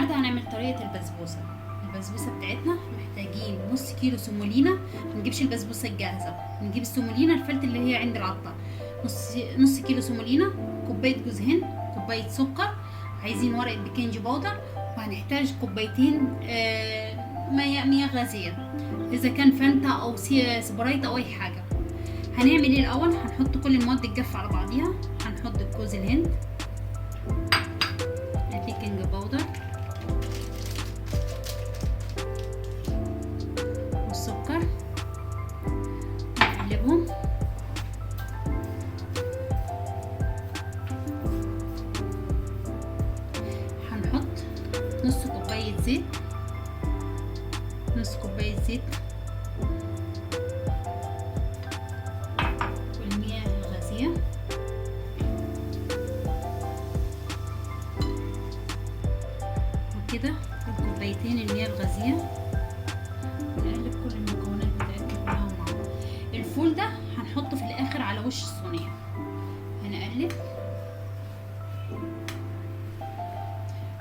النهارده هنعمل طريقه البسبوسه بتاعتنا. محتاجين نص كيلو سومولينا، ما نجيبش البسبوسه الجاهزه، نجيب السومولينا الفلت اللي هي عند العطار. نص كيلو سومولينا، كوبايه جوز هند، كوبايه سكر، عايزين ورقه بيكنج باودر، وهنحتاج كوبايتين مياه غازيه، اذا كان فانتا او سبرايت او اي حاجه. هنعمل ايه الاول؟ هنحط كل المواد الجافه على بعضيها. هنحط جوز الهند، البيكنج باودر، والسكر، نقلبهم. هنحط نص كوبايه زيت، والمياه الغازيه، وكده كوبايتين المياه الغازيه. نقلب كل المكونات بتاعتنا كلها مع بعض. الفول ده هنحطه في الاخر على وش الصينيه. هنقلب.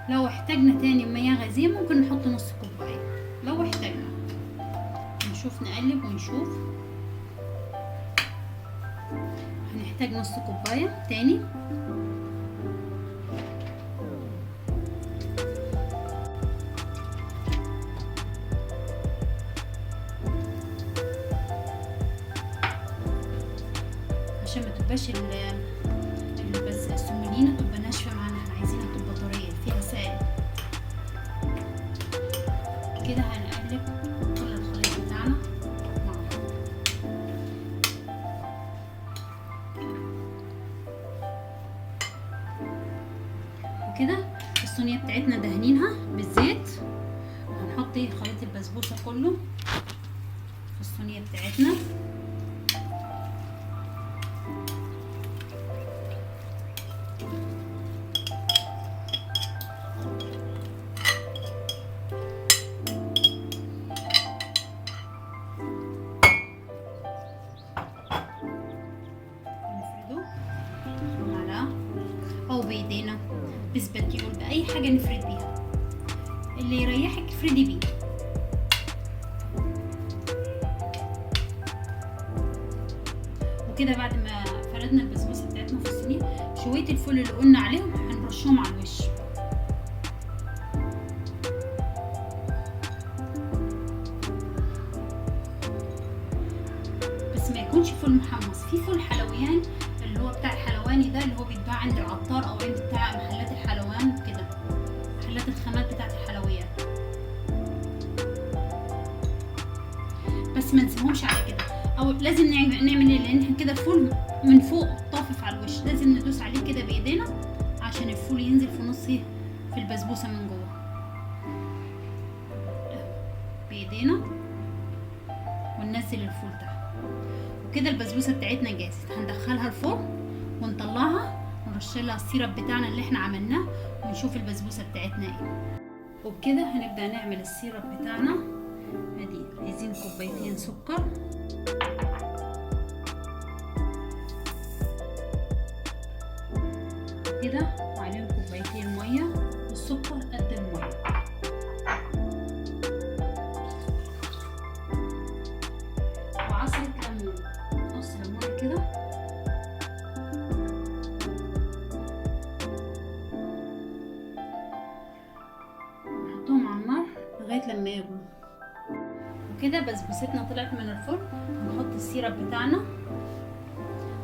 لو احتاجنا تاني مياه غازيه ممكن نحط نص كوبايه لو احتاجنا. نشوف، نقلب ونشوف. هنحتاج نص كوبايه تاني. عشان ما تبقاش بس السومولينا تبقى ناشفه معانا، احنا عايزينها تبقى طريه فيها سائل. كده هنقلب كل الخليط بتاعنا مع بعض. وكده الصينيه بتاعتنا دهنينها بالزيت. هنحط خليط البسبوسه كله في الصينيه بتاعتنا. او بايدينا، بسباتيول، باي حاجه نفرد بيها، اللي يريحك افردي بيه. وكده بعد ما فردنا البسبوسه بتاعتنا في الصينيه، شويه الفول اللي قلنا عليهم هنرشهم على الوش. بس ما يكونش فول محمص، في فول حلويان اللي هو بتاع الحلواني ده، اللي هو بيتباع عند العطار او عند بتاع محلات الحلوان كده، محلات الخامات بتاعت الحلويات. بس ما نسيبهمش على كده، او لازم نعمل ايه؟ لان احنا كده فول من فوق طافف على الوش، لازم ندوس عليه كده بايدينا عشان الفول ينزل في نصه في البسبوسه من جوه بايدينا، وننزل الفول تحت. وكده البسبوسه بتاعتنا جاهزه. هندخلها الفرن ونطلعها ونرش لها السيرب بتاعنا اللي احنا عملناه، ونشوف البسبوسه بتاعتنا ايه. وبكده هنبدا نعمل السيرب بتاعنا. ادي عايزين كوبايتين سكر، كده وعليهم كوبايتين ميه، والسكر قد الميه. وعصرة ليمون، نص ليمون كده. نحطهم على النار لغايه لما يغلوا. وكده بسبوستنا طلعت من الفرن. هنحط السيرب بتاعنا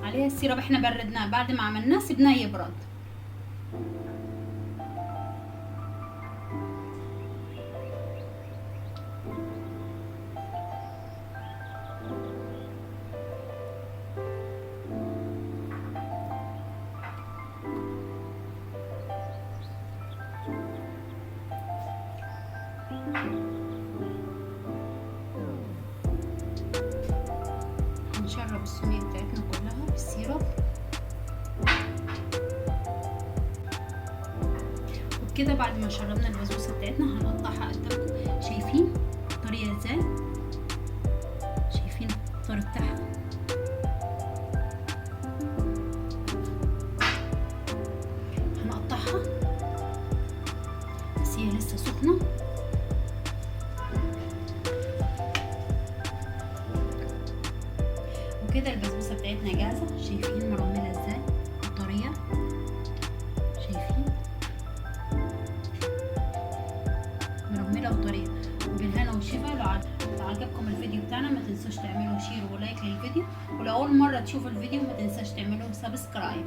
عليها. السيرب احنا بردناه بعد ما عملناه، سيبناه يبرد. نشرب الصينية بتاعتنا كلها بالسيرب. وبكده بعد ما شربنا البسبوسة بتاعتنا هنقطعها قدامكم. شايفين الطريقة ازاي؟ شايفين الطريقة بتاعها؟ هي لسه سخنة. وكده البسبوسة بتاعتنا جاهزة. شايفين مرملة ازاي طرية؟ شايفين مرملة وطرية. وبالهنا والشفا. لو عجبكم الفيديو بتاعنا ما تنسوش تعملوا شير ولايك للفيديو، ولو اول مرة تشوفوا الفيديو ما تنساش تعملوا سبسكرايب.